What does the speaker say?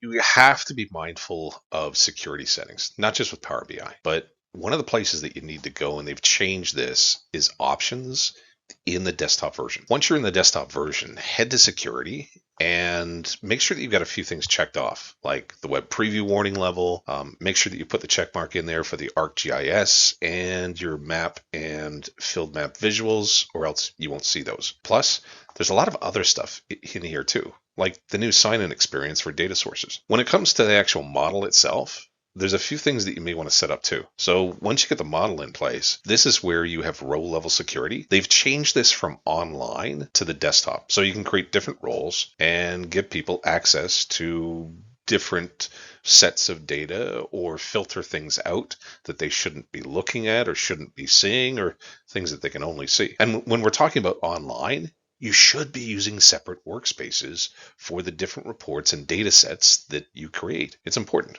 You have to be mindful of security settings, not just with Power BI, but one of the places that you need to go, and they've changed this, is options in the desktop version. Once you're in the desktop version, head to security and make sure that you've got a few things checked off, like the web preview warning level. Make sure that you put the check mark in there for the ArcGIS and your map and field map visuals, or else you won't see those. Plus, there's a lot of other stuff in here too, like the new sign-in experience for data sources. When it comes to the actual model itself, there's a few things that you may want to set up too. So once you get the model in place, this is where you have row level security. They've changed this from online to the desktop. So you can create different roles and give people access to different sets of data, or filter things out that they shouldn't be looking at or shouldn't be seeing, or things that they can only see. And when we're talking about online, you should be using separate workspaces for the different reports and data sets that you create. It's important.